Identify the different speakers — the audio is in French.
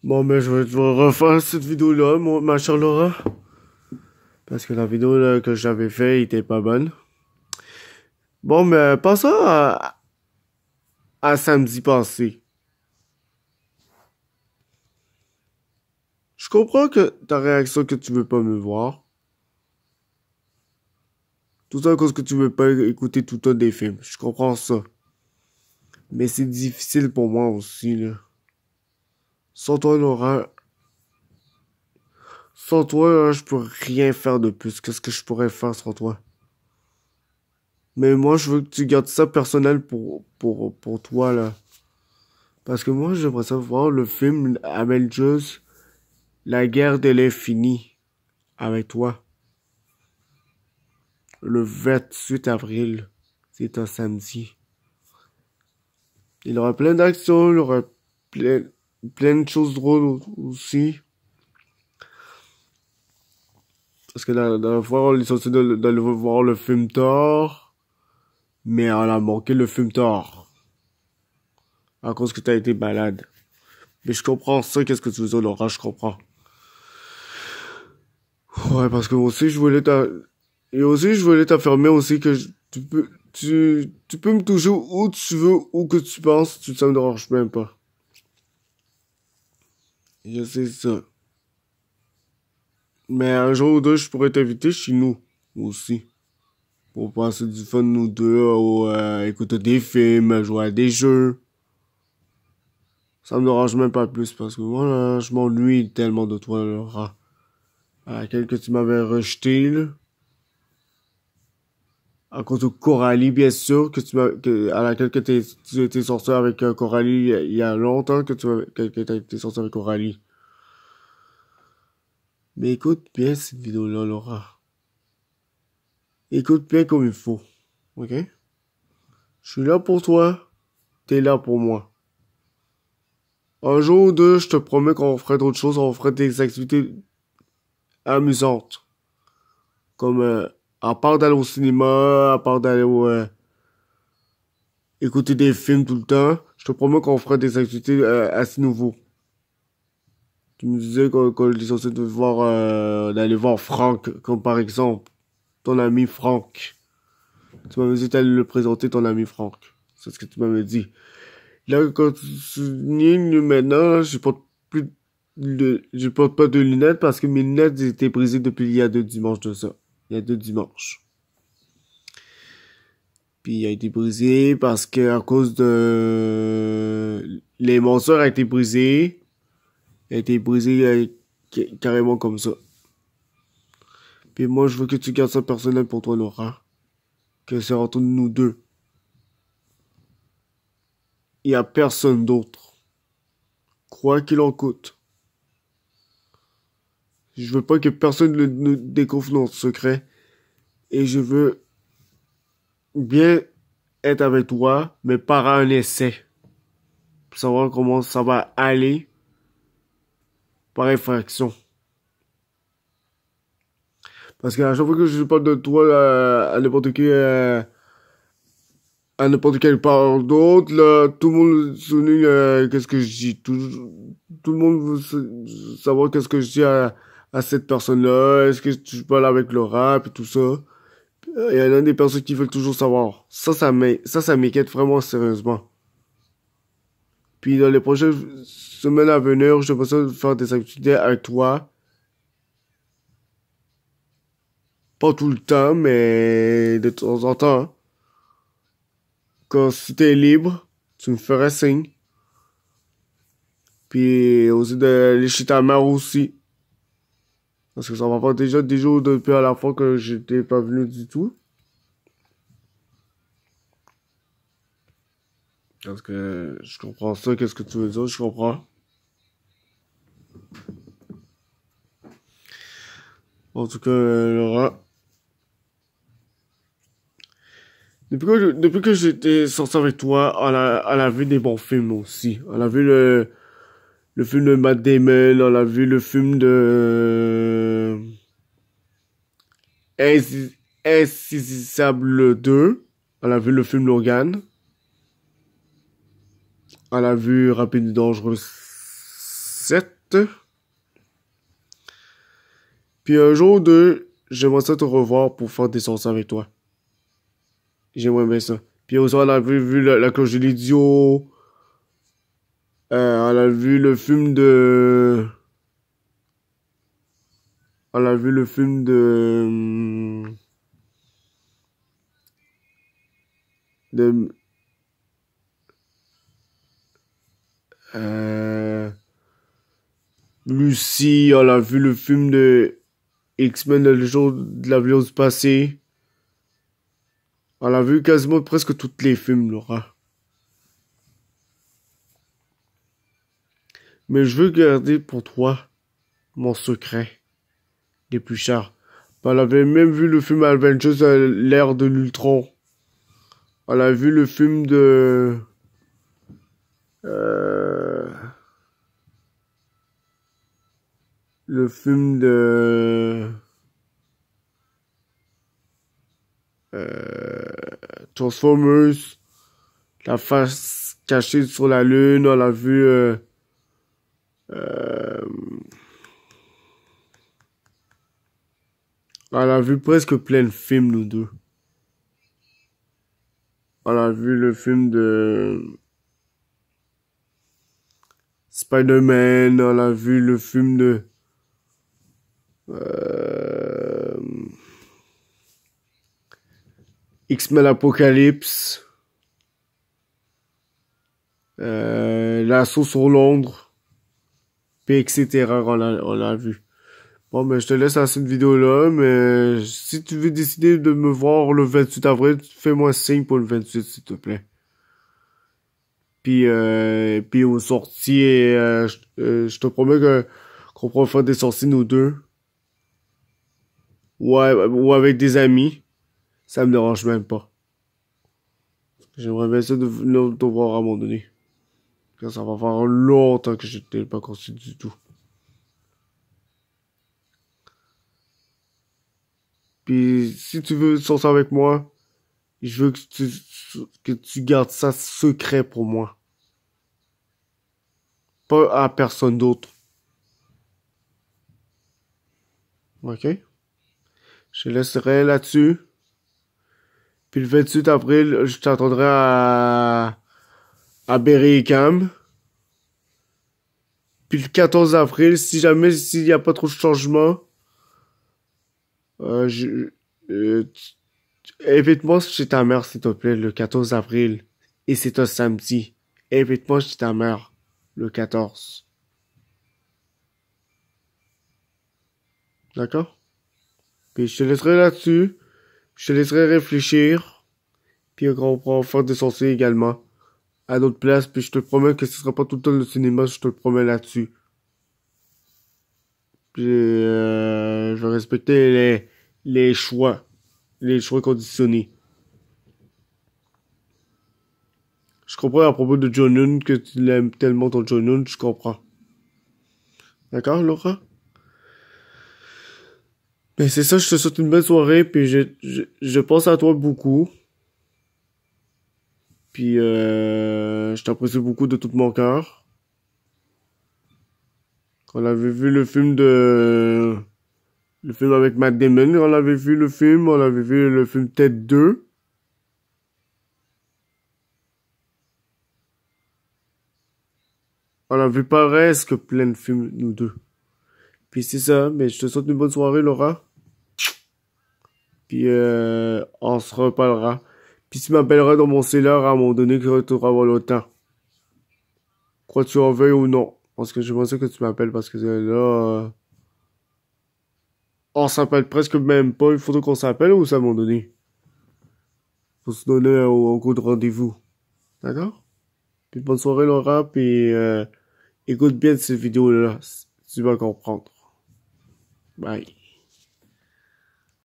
Speaker 1: Bon, mais je vais devoir refaire cette vidéo-là, ma chère Laura. Parce que la vidéo là, que j'avais fait était pas bonne. Bon, mais passons à samedi passé. Je comprends que ta réaction que tu veux pas me voir. Tout ça à cause que tu veux pas écouter tout le temps des films. Je comprends ça. Mais c'est difficile pour moi aussi, là. Sans toi, Laura. Sans toi, là, je pourrais rien faire de plus. Qu'est-ce que je pourrais faire sans toi? Mais moi, je veux que tu gardes ça personnel pour toi, là. Parce que moi, j'aimerais savoir le film Avengers, La guerre de l'infini, avec toi. Le 28 avril. C'est un samedi. Il y aura plein d'actions, il y aura plein de choses drôles aussi. Parce que la dernière fois, on est censé d'aller voir le film Thor. Mais on a manqué le film Thor. À cause que t'as été malade. Mais je comprends ça, qu'est-ce que tu veux dire, Laura, je comprends. Ouais, parce que aussi, et aussi, je voulais t'affirmer aussi que tu peux me toucher où tu veux, où que tu penses, ça me dérange même pas. Je sais ça. Mais un jour ou deux, je pourrais t'inviter chez nous, aussi. Pour passer du fun, nous deux, ou écouter des films, jouer à des jeux. Ça me dérange même pas plus, parce que moi, là, je m'ennuie tellement de toi, Laura. À laquelle que tu m'avais rejeté, là. À cause de Coralie, bien sûr, à laquelle que tu étais sorti avec Coralie il y a longtemps que t'as été sorti avec Coralie. Mais écoute bien cette vidéo-là, Laura. Écoute bien comme il faut. Ok? Je suis là pour toi. T'es là pour moi. Un jour ou deux, je te promets qu'on ferait d'autres choses, on ferait des activités amusantes. Comme, à part d'aller au cinéma, à part d'aller écouter des films tout le temps, je te promets qu'on ferait des activités assez nouveaux. Tu me disais qu'on était censé d'aller voir Franck, comme par exemple, ton ami Franck. Tu m'avais dit d'aller le présenter, ton ami Franck. C'est ce que tu m'avais dit. Là, quand tu soulignes maintenant, je porte pas de lunettes parce que mes lunettes étaient brisées depuis il y a 2 dimanches de ça. Il y a 2 dimanches. Puis il a été brisé parce que à cause de les monstres a été brisé. Il a été brisé carrément comme ça. Puis moi, je veux que tu gardes ça personnel pour toi, Laura. Que c'est entre nous deux. Il y a personne d'autre. Quoi qu'il en coûte. Je veux pas que personne ne découvre notre secret. Et je veux bien être avec toi, mais par un essai. Pour savoir comment ça va aller par infraction. Parce qu'à chaque fois que je parle de toi à n'importe quelle part d'autre, là, tout le monde souligne qu'est-ce que je dis. Tout le monde veut savoir qu'est-ce que je dis à cette personne-là. Est-ce que tu parles avec Laura, puis tout ça. Il y en a des personnes qui veulent toujours savoir. Ça m'inquiète vraiment sérieusement. Puis dans les prochaines semaines à venir, je vais ça faire des activités avec toi. Pas tout le temps, mais de temps en temps. Hein. Quand si t'es libre, tu me ferais signe. Puis aussi d'aller chez ta mère aussi. Parce que ça va faire déjà des jours depuis à la fois que j'étais pas venu du tout. Parce que je comprends ça, qu'est-ce que tu veux dire, je comprends. En tout cas, Laura. Depuis que j'étais sorti avec toi, on a vu des bons films aussi. On a vu le film de Matt Damon, on a vu le film de Insaisissable 2, on a vu le film Logan, on a vu Rapide et Dangereux 7. Puis un jour ou deux, j'aimerais ça te revoir pour faire des sorties avec toi. J'aimerais bien ça. Puis aussi, on a vu la cloche de l'idiot. On a vu le film de... On a vu le film de Lucie, on a vu le film de X-Men le jour de la violence passée. On a vu quasiment presque tous les films, Laura. Mais je veux garder pour toi mon secret les plus chers. On avait même vu le film Avengers à l'ère de l'Ultron. On a vu le film de... le film de... Transformers. La face cachée sur la lune. On a vu... on a vu presque plein de films, nous deux. On a vu le film de Spider-Man, on a vu le film de X-Men Apocalypse, L'assaut sur Londres, puis etc. On l'a vu. Bon, ben, je te laisse à cette vidéo-là, mais si tu veux décider de me voir le 28 avril, fais-moi signe pour le 28, s'il te plaît. Puis aux sorties, je te promets qu'on pourra faire des sorties nous deux. Ouais, ou avec des amis. Ça me dérange même pas. J'aimerais bien ça de te voir à un moment donné. Car ça va faire longtemps que je t'ai pas conçu du tout. Puis si tu veux sortir avec moi, je veux que tu gardes ça secret pour moi. Pas à personne d'autre. Ok? Je te laisserai là-dessus. Puis le 28 avril, je t'attendrai à Berry-UQAM. Puis le 14 avril, si jamais s'il n'y a pas trop de changements, euh, je, invite-moi chez ta mère, s'il te plaît, le 14 avril. Et c'est un samedi. Invite-moi chez ta mère, le 14. D'accord? Puis je te laisserai là-dessus. Je te laisserai réfléchir. Puis on pourra faire des sorties également. À d'autres places. Puis je te promets que ce sera pas tout le temps le cinéma. Je te le promets là-dessus. Puis je vais respecter les choix. Les choix conditionnés. Je comprends à propos de John Noon que tu l'aimes tellement ton John Noon. Je comprends. D'accord, Laura? Mais c'est ça, je te souhaite une belle soirée. Puis je pense à toi beaucoup. Puis je t'apprécie beaucoup de tout mon cœur. On avait vu le film avec Matt Damon, on avait vu le film, on avait vu le film Ted 2. On a vu presque plein de films, nous deux. Puis c'est ça, mais je te souhaite une bonne soirée, Laura. Puis on se reparlera. Puis tu m'appelleras dans mon cellulaire à un moment donné que tu auras avoir le temps. Crois-tu en veuilles ou non? Parce que je pensais que tu m'appelles parce que là... on s'appelle presque même pas. Il faudrait qu'on s'appelle ou ça à un moment donné? Faut se donner un coup de rendez-vous. D'accord? Puis bonne soirée, Laura. Puis écoute bien cette vidéo-là. Tu vas comprendre. Bye.